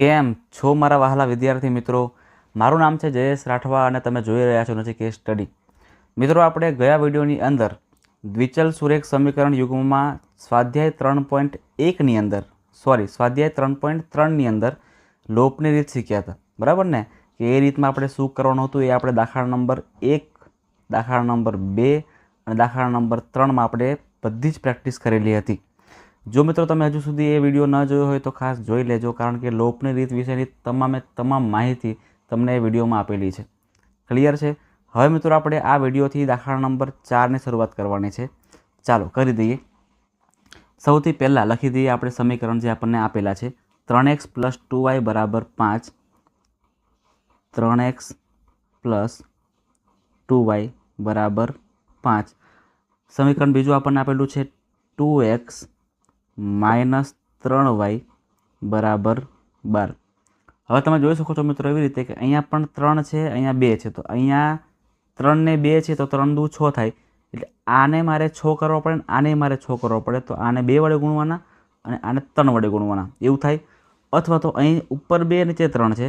કેમ છો મારા વહાલા વિદ્યાર્થી મિત્રો? મારું નામ છે જયેશ રાઠવા અને તમે જોઈ રહ્યા છો નથી કેસ સ્ટડી. મિત્રો, આપણે ગયા વિડીયોની અંદર દ્વિચલ સુરેખ સમીકરણ યુગ્મમાં સ્વાધ્યાય 3.1ની અંદર સ્વાધ્યાય 3.3ની અંદર લોપની રીત શીખ્યા હતા, બરાબર ને? કે એ રીતમાં આપણે શું કરવાનું હતું એ આપણે દાખલા નંબર 1, દાખલા નંબર 2 અને દાખલા નંબર 3માં આપણે બધી જ પ્રેક્ટિસ કરેલી હતી. જો મિત્રો તમે હજુ સુધી એ વિડીયો ન જોયો હોય તો ખાસ જોઈ લેજો, કારણ કે લોપની રીત વિશેની તમામ માહિતી તમને એ વિડીયોમાં આપેલી છે. ક્લિયર છે? હવે મિત્રો આપણે આ વિડીયોથી દાખલા નંબર 4ની શરૂઆત કરવાની છે. ચાલો કરી દઈએ. સૌથી પહેલાં લખી દઈએ આપણે સમીકરણ જે આપણને આપેલા છે. 3x + 2y = 5. 3x + 2y = 5. સમીકરણ બીજું આપણને આપેલું છે 2x - 3y = 12. હવે તમે જોઈ શકો છો મિત્રો એવી રીતે કે અહીંયા પણ 3 છે, અહીંયા 2 છે. તો અહીંયા 3 ને 2 છે તો 3 દુ 6 થાય. એટલે આને મારે 6 કરવો પડે ને આને મારે 6 કરવો પડે. તો આને 2 વડે ગુણવાના અને આને 3 વડે ગુણવાના, એવું થાય. અથવા તો અહીં ઉપર 2 નીચે 3 છે.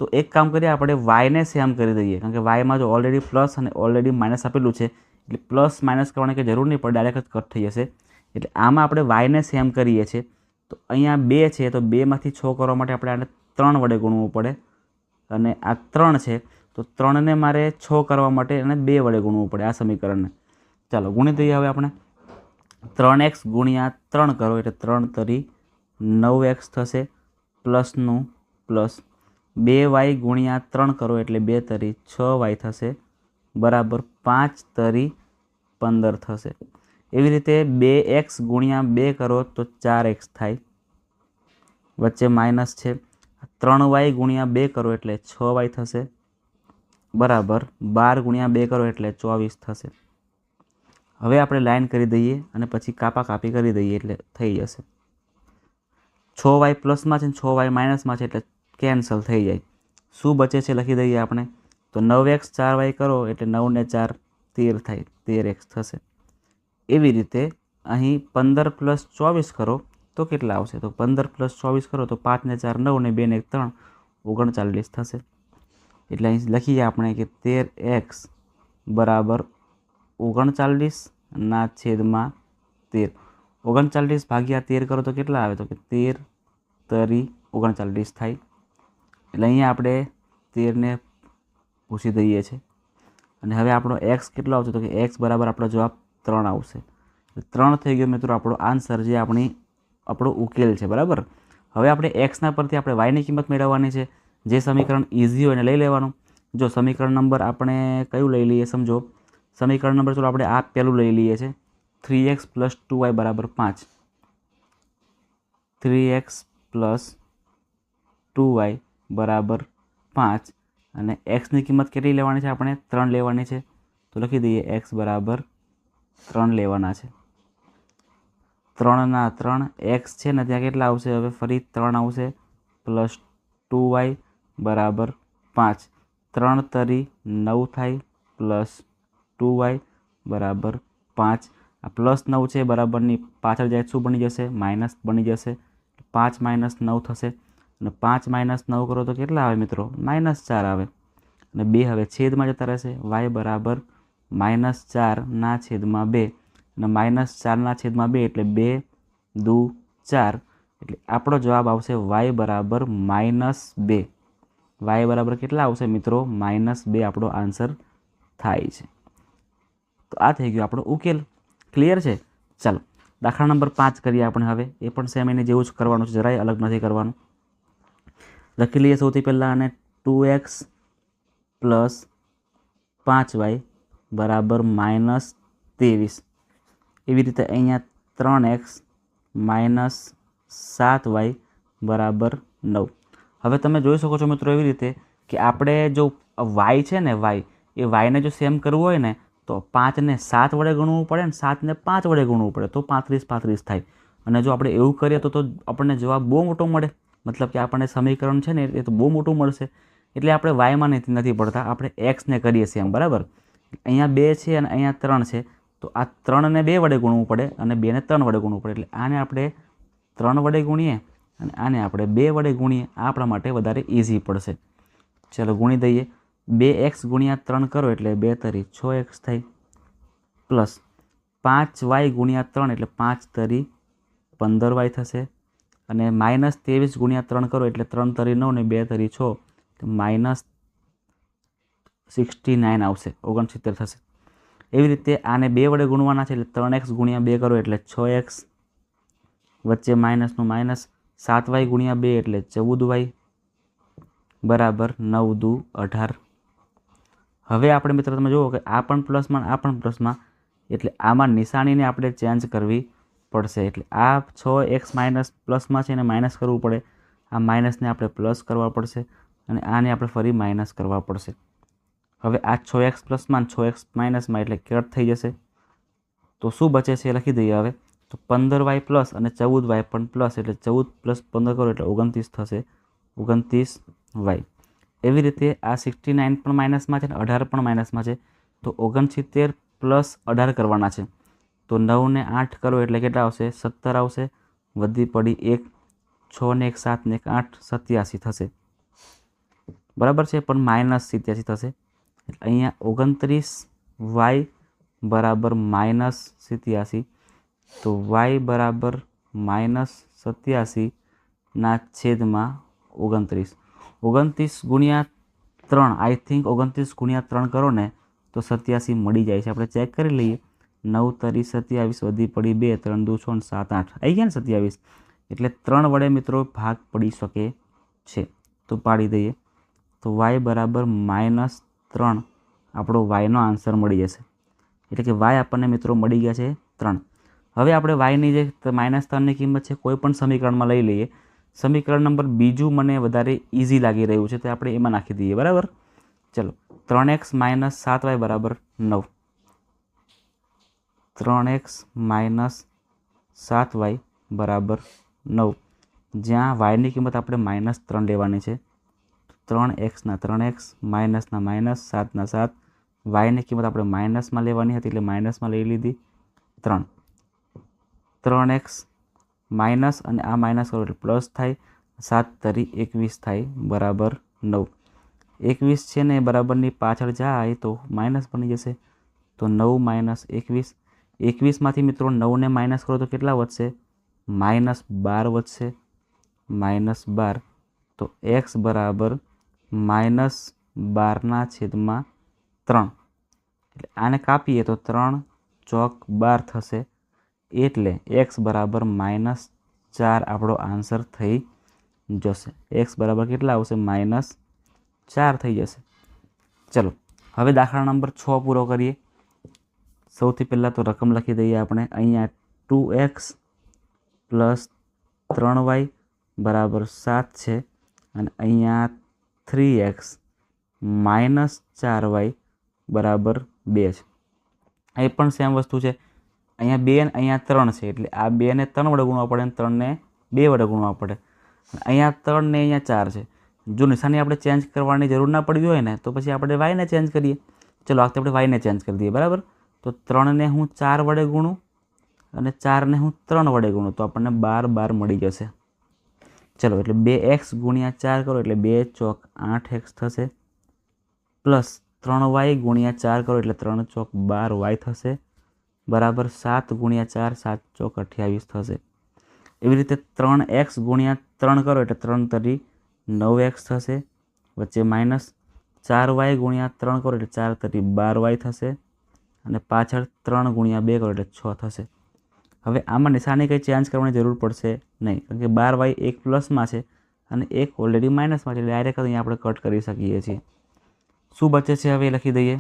તો એક કામ કરીએ, આપણે વાયને સેમ કરી દઈએ, કારણ કે વાયમાં જો ઓલરેડી પ્લસ અને ઓલરેડી માઇનસ આપેલું છે એટલે પ્લસ માઇનસ કરવાની કંઈ જરૂર નહીં પડે, ડાયરેક્ટ જ કટ થઈ જશે. એટલે આમાં આપણે વાયને સેમ કરીએ છીએ. તો અહીંયા 2 છે તો 2માંથી 6 કરવા માટે આપણે આને 3 વડે ગુણવું પડે. અને આ 3 છે તો 3ને મારે 6 કરવા માટે એને 2 વડે ગુણવું પડે આ સમીકરણને. ચાલો ગુણી દઈએ. હવે આપણે 3x * 3 કરો એટલે 3 તરી 9x થશે, પ્લસનું પ્લસ. 2y * 3 કરો એટલે 2 તરી 6y થશે, બરાબર 5 તરી 15 થશે. એવી રીતે 2x * 2 કરો તો 4x થાય, વચ્ચે માઇનસ છે. 3y * 2 કરો એટલે 6y થશે, બરાબર 12 * 2 કરો એટલે 24 થશે. હવે આપણે લાઈન કરી દઈએ અને પછી કાપા કાપી કરી દઈએ એટલે થઈ જશે. 6y પ્લસમાં છે ને 6y માઇનસમાં છે એટલે કેન્સલ થઈ જાય. શું બચે છે લખી દઈએ આપણે. તો 9x 4y કરો એટલે 9 ને 4 13 થાય, 13x થશે. એવી રીતે અહીં 15 + 24 કરો તો કેટલા આવશે? તો 15 + 24 કરો તો 5 ને 4 9 ને 2 ને 1 3 39 થશે. એટલે અહીં લખીએ આપણે કે 13x = 39/13. 39 ભાગ્યા 13 કરો તો કેટલા આવે? તો કે 13 તરી 39 થાય. એટલે અહીંયા આપણે 13ને પૂછી દઈએ છીએ. અને હવે આપણો x કેટલો આવશે? તો કે x બરાબર આપણો જવાબ 3 આવશે. 3 થઈ ગયો મિત્રો આપણો આન્સર, જે આપણો ઉકેલ છે, બરાબર. હવે આપણે એક્સના પરથી આપણે વાયની કિંમત મેળવવાની છે. જે સમીકરણ ઇઝી હોય એને લઈ લેવાનું. જો સમીકરણ નંબર આપણે કયું લઈ લઈએ સમજો. સમીકરણ નંબર ચલો આપણે આ પહેલું લઈ લઈએ છીએ, 3x + 2y = 5. 3x + 2y = 5 અને એક્સની કિંમત કેટલી લેવાની છે? આપણે 3 લેવાની છે. તો લખી દઈએ x = 3 લેવાના છે. 3 ના 3 x છે ને ત્યાં કેટલા આવશે? હવે ફરી 3 આવશે, પ્લસ 2y = 5. 3 તરી 9 થાય, પ્લસ 2y = 5. આ પ્લસ 9 છે બરાબરની પાછળ જાય શું બની જશે? માઇનસ બની જશે. 5 - 9 થશે અને 5 - 9 કરો તો કેટલા આવે મિત્રો? -4 આવે. અને 2 હવે છેદમાં જતા રહેશે. y = -4/2 અને -4/2 એટલે 2 દુ 4. એટલે આપણો જવાબ આવશે y = -2. y બરાબર કેટલા આવશે મિત્રો? -2 આપણો આન્સર થાય છે. તો આ થઈ ગયો આપણો ઉકેલ. ક્લિયર છે? ચાલો દાખલા નંબર 5 કરીએ આપણે. હવે એ પણ સેમ એને જેવું જ કરવાનું છે, જરાય અલગ નથી કરવાનું. લખી લઈએ સૌથી પહેલાં આને 2x + 5y = -23. એવી રીતે અહીંયા 3x - 7y = 9. હવે તમે જોઈ શકો છો મિત્રો એવી રીતે કે આપણે જો y છે ને એ yને જો સેમ કરવું હોય ને તો 5 ને 7 વડે ગુણવું પડે ને 7 ને 5 વડે ગુણવું પડે તો 35 થાય. અને જો આપણે એવું કરીએ તો આપણને જવાબ બહુ મોટો મળે. મતલબ કે આપણને સમીકરણ છે ને એ તો બહુ મોટું મળશે. એટલે આપણે વાયમાં નથી પડતા, આપણે એક્સને કરીએ છીએ એમ, બરાબર. અહીંયા 2 છે અને અહીંયા 3 છે. તો આ 3ને 2 વડે ગુણવું પડે અને 2ને 3 વડે ગુણવું પડે. એટલે આને આપણે 3 વડે ગુણીએ અને આને આપણે 2 વડે ગુણીએ, આ આપણા માટે વધારે ઇઝી પડશે. ચલો ગુણી દઈએ. 2x ગુણ્યા 3 કરો એટલે 2 તરી 6x થાય, પ્લસ 5y ગુણ્યા 3 એટલે 5 તરી 15y થશે, અને માઇનસ 23 ગુણ્યા 3 કરો એટલે 3 તરી 9 ને 2 તરી 6 તો માઇનસ 69 આવશે, 69 થશે. એવી રીતે આને 2 વડે ગુણવાના છે એટલે 3x ગુણ્યા 2 કરો એટલે 6x, વચ્ચે માઇનસનું માઇનસ, 7y ગુણ્યા 2 એટલે 14y બરાબર 9 દુ 18. હવે આપણે મિત્રો તમે જુઓ કે આ પણ પ્લસમાં આ પણ પ્લસમાં, એટલે આમાં નિશાનીને આપણે ચેન્જ કરવી પડશે. એટલે આ 6x માઇનસ પ્લસમાં છે એને માઇનસ કરવું પડે, આ માઇનસને આપણે પ્લસ કરવા પડશે, અને આને આપણે ફરી માઇનસ કરવા પડશે. હવે આ 6x પ્લસમાં 6x માઇનસમાં એટલે કટ થઈ જશે. તો શું બચે છે એ લખી દઈએ. હવે તો 15y પ્લસ અને 14y પણ પ્લસ, એટલે 14 પ્લસ 15 કરો એટલે 29 થશે, 29y. એવી રીતે આ 69 પણ માઇનસમાં છે અને 18 પણ માઇનસમાં છે, તો 69 પ્લસ 18 કરવાના છે. તો 9 ને 8 કરો એટલે કેટલા આવશે? 17 આવશે, વધી પડી 1, 6 ને 1 7 ને 1 8, 87 થશે. બરાબર છે, પણ માઇનસ 87 થશે. એટલે અહીંયા 29y બરાબર માઇનસ 87, તો y બરાબર માઇનસ 87 ના છેદમાં 29. 29 ગુણ્યા 3, આઈ થિંક 29 ગુણ્યા 3 કરો ને તો 87 મળી જાય છે. આપણે ચેક કરી લઈએ. 9 તરી 27, વધી પડી 2, 3 દુ 6 7 8 આવી ગયા ને 27. એટલે 3 વડે મિત્રો ભાગ પડી શકે છે, તો પાડી દઈએ. તો y બરાબર માઇનસ 3 આપણો yનો આન્સર મળી જશે. એટલે કે y આપણને મિત્રો મળી ગયા છે 3. હવે આપણે yની જે -3ની કિંમત છે કોઈ પણ સમીકરણમાં લઈ લઈએ. સમીકરણ નંબર બીજું મને વધારે ઇઝી લાગી રહ્યું છે, તો આપણે એમાં નાખી દઈએ. બરાબર, ચલો. 3x - 7y બરાબર 9. 3x - 7y બરાબર 9, જ્યાં yની કિંમત આપણે -3 લેવાની છે. 3x ના 3x, માઇનસના માઇનસ, 7 ના 7, yની કિંમત આપણે માઇનસમાં લેવાની હતી એટલે માઇનસમાં લઈ લીધી 3. 3x માઇનસ અને આ માઇનસ કરો એટલે પ્લસ થાય, 7 તરી 21 થાય બરાબર 9. 21 છે ને બરાબરની પાછળ જાય તો માઇનસ બની જશે, તો 9 - 21. 21માંથી મિત્રો 9ને માઇનસ કરો તો કેટલા વધશે? -12 વધશે, -12. તો x બરાબર -12 ના છેદમાં 3. એટલે આને કાપીએ તો 3 ચોક 12 થશે, એટલે x બરાબર -4 આપણો આન્સર થઈ જશે. x બરાબર કેટલા આવશે? -4 થઈ જશે. ચલો હવે દાખલા નંબર 6 પૂરો કરીએ. સૌથી પહેલાં તો રકમ લખી દઈએ આપણે. અહીંયા 2x + 3y બરાબર 7 છે, અને અહીંયા 3x - 4y બરાબર 2 છે. એ પણ સેમ વસ્તુ છે. અહીંયા 2 અને અહીંયા 3 છે, એટલે આ 2 ને 3 વડે ગુણવા પડે અને 3 ને 2 વડે ગુણવા પડે. અહીંયા 3 ને અહીંયા 4 છે. જો નિશાની આપણે ચેન્જ કરવાની જરૂર ના પડી હોય ને તો પછી આપણે વાયને ચેન્જ કરીએ. ચલો આ વખતે આપણે વાયને ચેન્જ કરી દઈએ. બરાબર, તો 3ને હું 4 વડે ગુણું અને 4ને હું 3 વડે ગુણું તો આપણને 12 મળી જશે. ચલો, એટલે 2x ગુણ્યા 4 કરો એટલે 2 ચોક 8x થશે, પ્લસ 3y ગુણ્યા 4 કરો એટલે 3 ચોક 12y થશે, બરાબર 7 ગુણ્યા 4 7 ચોક 28 થશે. એવી રીતે 3x ગુણ્યા 3 કરો એટલે 3 તરી 9x થશે, વચ્ચે માઇનસ. 4y ગુણ્યા 3 કરો એટલે 4 તરી 12y થશે, અને પાછળ 3 ગુણ્યા 2 કરો એટલે 6 થશે. હવે આમાં નિશાની કંઈ ચેન્જ કરવાની જરૂર પડશે નહીં, કારણ કે 12y એક પ્લસમાં છે અને એક ઓલરેડી માઇનસમાં છે, એટલે ડાયરેક્ટ અહીંયા આપણે કટ કરી શકીએ છીએ. શું બચે છે હવે લખી દઈએ.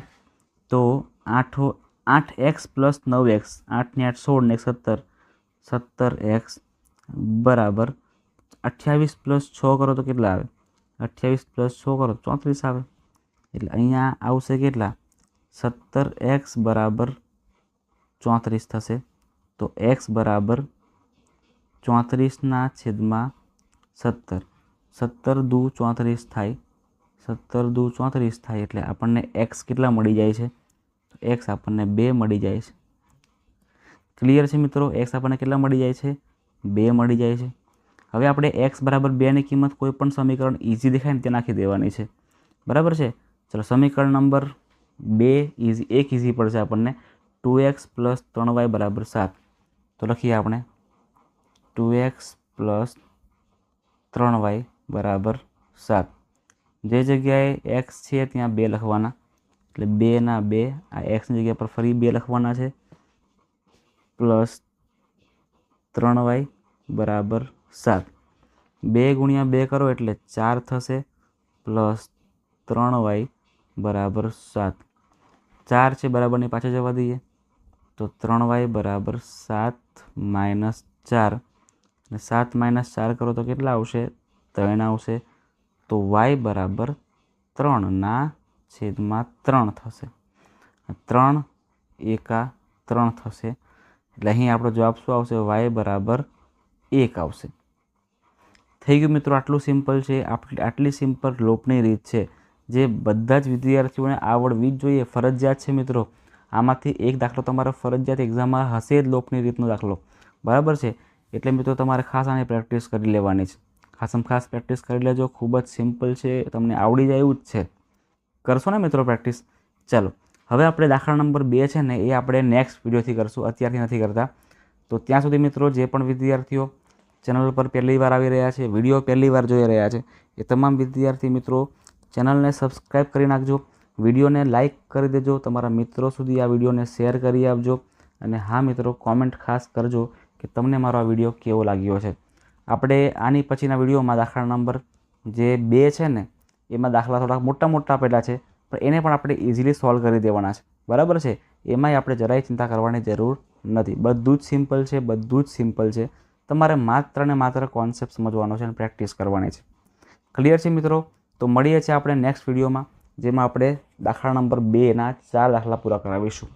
તો 8x + 9x, 8 ને 8 16 ને 17, 17x બરાબર 28 + 6 કરો તો કેટલા આવે? 28 + 6 કરો તો 34 આવે. એટલે અહીંયા આવશે કેટલા? 17x બરાબર 34 થશે. તો x બરાબર 34 ના છેદમાં 17. 17 દુ 34 થાય, 17 દુ 34 થાય, એટલે આપણને x કેટલા મળી જાય છે? x આપણને 2 મળી જાય છે. ક્લિયર છે મિત્રો? x આપણને કેટલા મળી જાય છે? 2 મળી જાય છે. હવે આપણે x બરાબર 2ની કિંમત કોઈ પણ સમીકરણ ઇઝી દેખાય ને તે નાખી દેવાની છે, બરાબર છે. ચલો સમીકરણ નંબર 2 ઇઝી પડશે આપણને, 2x + 3y = 7. તો લખીએ આપણે 2x + 3y = 7. જે જગ્યાએ x છે ત્યાં 2 લખવાના, એટલે 2 ના 2, આ xની જગ્યા પર ફરી 2 લખવાના છે, પ્લસ 3y = 7. 2 × 2 કરો એટલે 4 થશે, પ્લસ 3y = 7. 4 છે બરાબરની પાછળ જવા દઈએ તો 3y = 7 - 4, અને 7 - 4 કરો તો કેટલા આવશે? 3 આવશે. તો y = 3/3 થશે. 3 × 3 થશે, એટલે અહીં આપણો જવાબ શું આવશે? y = 1 આવશે. થઈ ગયું મિત્રો, આટલું સિમ્પલ છે. આટલી સિમ્પલ લોપની રીત છે જે બધા જ વિદ્યાર્થીઓને આવડવી જ જોઈએ, ફરજિયાત છે મિત્રો. આમાંથી એક દાખલો તમારો ફરજિયાત એક્ઝામમાં હશે જ, લોપની રીતનો દાખલો, બરાબર છે. એટલે મિત્રો તમારે ખાસ આની પ્રેક્ટિસ કરી લેવાની છે. ખાસ પ્રેક્ટિસ કરી લેજો, ખૂબ જ સિમ્પલ છે, તમને આવડી જાય એવું જ છે. કરશો ને મિત્રો પ્રેક્ટિસ? ચાલો હવે આપણે દાખલા નંબર 2 છે ને એ આપણે નેક્સ્ટ વિડીયોથી કરશું, અત્યારથી નથી કરતા. તો ત્યાં સુધી મિત્રો જે પણ વિદ્યાર્થીઓ ચેનલ પર પહેલી વાર આવી રહ્યા છે, વિડીયો પહેલી વાર જોઈ રહ્યા છે, એ તમામ વિદ્યાર્થી મિત્રો ચેનલને સબસ્ક્રાઈબ કરી નાખજો, વિડીયોને લાઇક કરી દેજો, તમારા મિત્રો સુધી આ વિડીયોને શેર કરી આપજો, અને હા મિત્રો કોમેન્ટ ખાસ કરજો કે તમને મારો આ વિડીયો કેવો લાગ્યો છે. આપણે આની પછીના વિડીયોમાં દાખલા નંબર જે 2 છે ને એમાં દાખલા થોડા મોટા આપેલા છે, પણ એને પણ આપણે ઇઝીલી સોલ્વ કરી દેવાના છે, બરાબર છે. એમાંય આપણે જરાય ચિંતા કરવાની જરૂર નથી, બધું જ સિમ્પલ છે. તમારે માત્ર ને માત્ર કોન્સેપ્ટ સમજવાનો છે અને પ્રેક્ટિસ કરવાની છે. ક્લિયર છે મિત્રો? તો મળીએ છીએ આપણે નેક્સ્ટ વિડીયોમાં, જેમાં આપણે દાખલા નંબર 2ના 4 દાખલા પૂરા કરાવીશું.